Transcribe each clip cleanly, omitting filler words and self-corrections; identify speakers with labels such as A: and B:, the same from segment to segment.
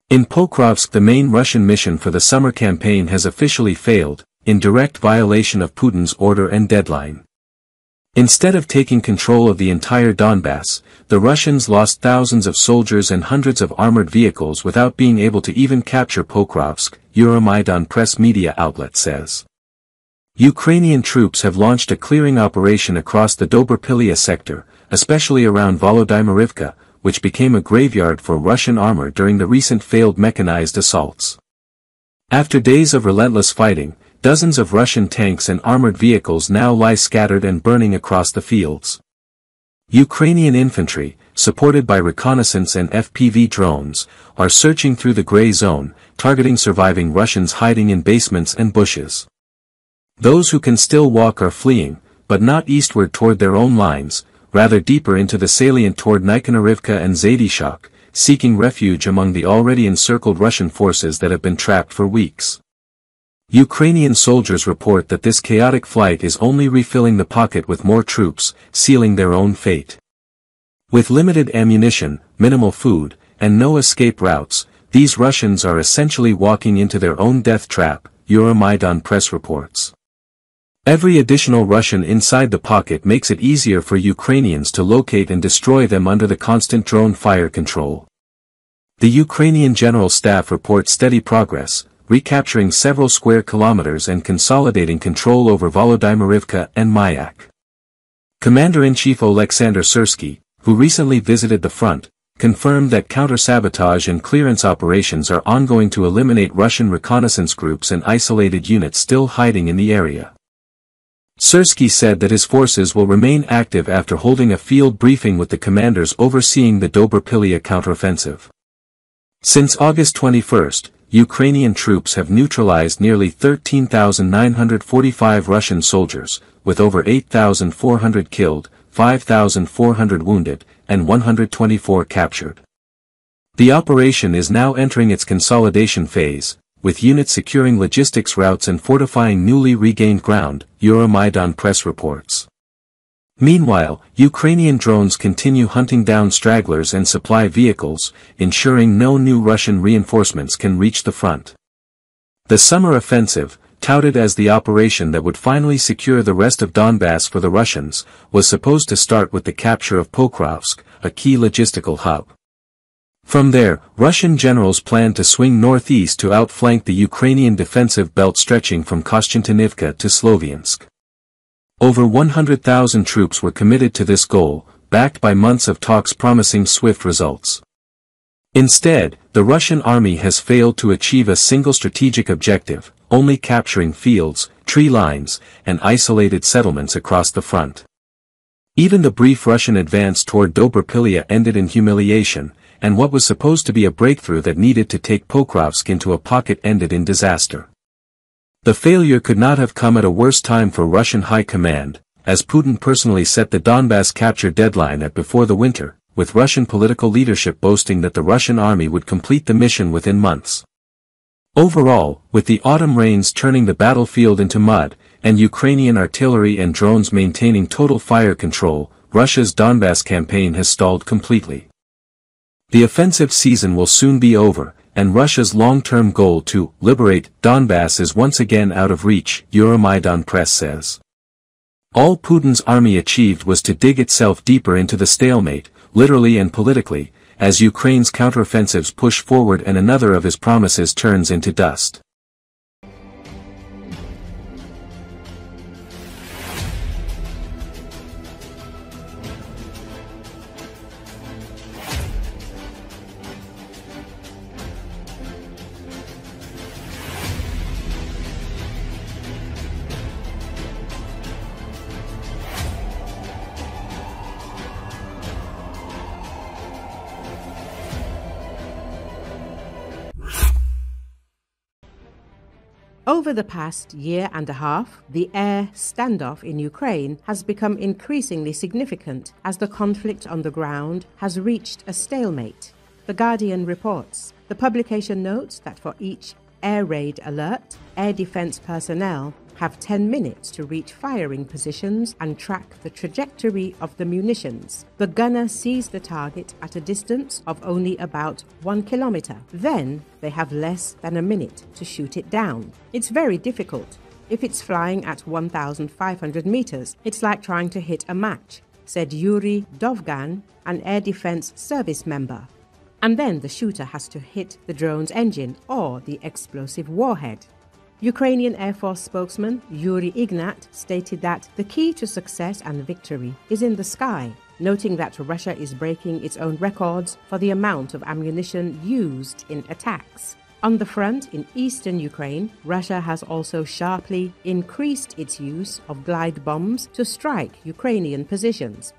A: In Pokrovsk, the main Russian mission for the summer campaign has officially failed, in direct violation of Putin's order and deadline. Instead of taking control of the entire Donbas, the Russians lost thousands of soldiers and hundreds of armored vehicles without being able to even capture Pokrovsk, Euromaidan Press media outlet says. Ukrainian troops have launched a clearing operation across the Dobropillia sector, especially around Volodymyrivka, which became a graveyard for Russian armor during the recent failed mechanized assaults. After days of relentless fighting, dozens of Russian tanks and armored vehicles now lie scattered and burning across the fields. Ukrainian infantry, supported by reconnaissance and FPV drones, are searching through the gray zone, targeting surviving Russians hiding in basements and bushes. Those who can still walk are fleeing, but not eastward toward their own lines, rather deeper into the salient toward Nykanorivka and Zatyshok, seeking refuge among the already encircled Russian forces that have been trapped for weeks. Ukrainian soldiers report that this chaotic flight is only refilling the pocket with more troops, sealing their own fate. With limited ammunition, minimal food, and no escape routes, these Russians are essentially walking into their own death trap, Euromaidan Press reports. Every additional Russian inside the pocket makes it easier for Ukrainians to locate and destroy them under the constant drone fire control. The Ukrainian General Staff reports steady progress, recapturing several square kilometers and consolidating control over Volodymyrivka and Mayak. Commander-in-Chief Oleksandr Syrsky, who recently visited the front, confirmed that counter-sabotage and clearance operations are ongoing to eliminate Russian reconnaissance groups and isolated units still hiding in the area. Syrsky said that his forces will remain active after holding a field briefing with the commanders overseeing the Dobropillia counteroffensive. Since August 21, Ukrainian troops have neutralized nearly 13,945 Russian soldiers, with over 8,400 killed, 5,400 wounded, and 124 captured. The operation is now entering its consolidation phase, with units securing logistics routes and fortifying newly regained ground, Euromaidan Press reports. Meanwhile, Ukrainian drones continue hunting down stragglers and supply vehicles, ensuring no new Russian reinforcements can reach the front. The summer offensive, touted as the operation that would finally secure the rest of Donbas for the Russians, was supposed to start with the capture of Pokrovsk, a key logistical hub. From there, Russian generals planned to swing northeast to outflank the Ukrainian defensive belt stretching from Kostiantynivka to Sloviansk. Over 100,000 troops were committed to this goal, backed by months of talks promising swift results. Instead, the Russian army has failed to achieve a single strategic objective, only capturing fields, tree lines, and isolated settlements across the front. Even the brief Russian advance toward Dobropillia ended in humiliation, and what was supposed to be a breakthrough that needed to take Pokrovsk into a pocket ended in disaster. The failure could not have come at a worse time for Russian high command, as Putin personally set the Donbas capture deadline at before the winter, with Russian political leadership boasting that the Russian army would complete the mission within months. Overall, with the autumn rains turning the battlefield into mud, and Ukrainian artillery and drones maintaining total fire control, Russia's Donbas campaign has stalled completely. The offensive season will soon be over, and Russia's long-term goal to liberate Donbas is once again out of reach, Euromaidan Press says. All Putin's army achieved was to dig itself deeper into the stalemate, literally and politically, as Ukraine's counteroffensives push forward and another of his promises turns into dust.
B: Over the past year and a half, the air standoff in Ukraine has become increasingly significant as the conflict on the ground has reached a stalemate. The Guardian reports. The publication notes that for each air raid alert, air defense personnel have 10 minutes to reach firing positions and track the trajectory of the munitions. The gunner sees the target at a distance of only about 1 kilometer. Then they have less than a minute to shoot it down. It's very difficult. If it's flying at 1,500 meters, it's like trying to hit a match, said Yuri Dovgan, an air defense service member. And then the shooter has to hit the drone's engine or the explosive warhead. Ukrainian Air Force spokesman Yuri Ignat stated that the key to success and victory is in the sky, noting that Russia is breaking its own records for the amount of ammunition used in attacks. On the front in eastern Ukraine, Russia has also sharply increased its use of glide bombs to strike Ukrainian positions.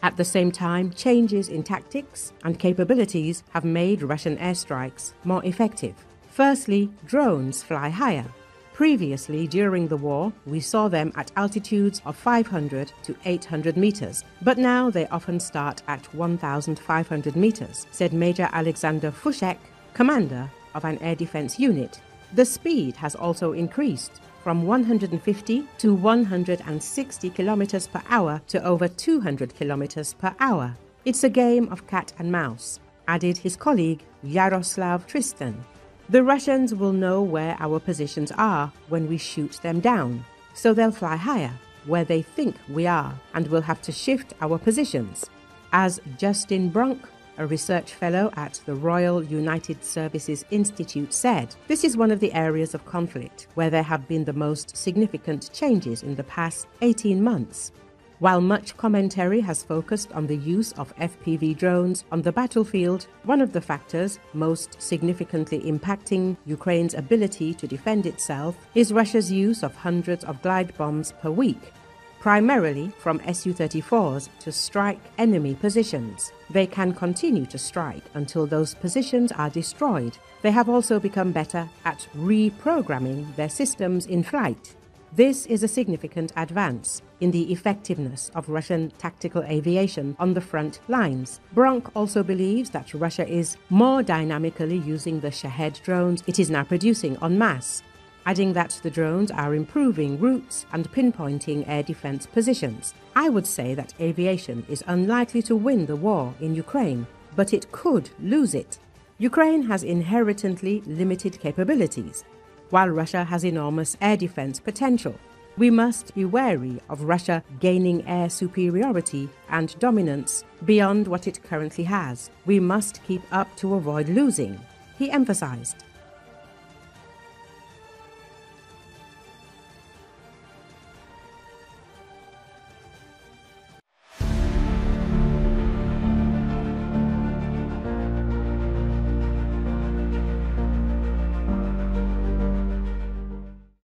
B: At the same time, changes in tactics and capabilities have made Russian airstrikes more effective. Firstly, drones fly higher. Previously, during the war, we saw them at altitudes of 500 to 800 meters, but now they often start at 1,500 meters, said Major Alexander Fushek, commander of an air defense unit. The speed has also increased from 150 to 160 kilometers per hour to over 200 kilometers per hour. It's a game of cat and mouse, added his colleague Yaroslav Tristan. The Russians will know where our positions are when we shoot them down, so they'll fly higher, where they think we are, and we'll have to shift our positions. As Justin Bronk, a research fellow at the Royal United Services Institute, said, this is one of the areas of conflict where there have been the most significant changes in the past 18 months. While much commentary has focused on the use of FPV drones on the battlefield, one of the factors most significantly impacting Ukraine's ability to defend itself is Russia's use of hundreds of glide bombs per week, primarily from Su-34s to strike enemy positions. They can continue to strike until those positions are destroyed. They have also become better at reprogramming their systems in flight. This is a significant advance in the effectiveness of Russian tactical aviation on the front lines. Bronk also believes that Russia is more dynamically using the Shahed drones it is now producing en masse, adding that the drones are improving routes and pinpointing air defense positions. I would say that aviation is unlikely to win the war in Ukraine, but it could lose it. Ukraine has inherently limited capabilities, while Russia has enormous air defense potential. We must be wary of Russia gaining air superiority and dominance beyond what it currently has. We must keep up to avoid losing, he emphasized.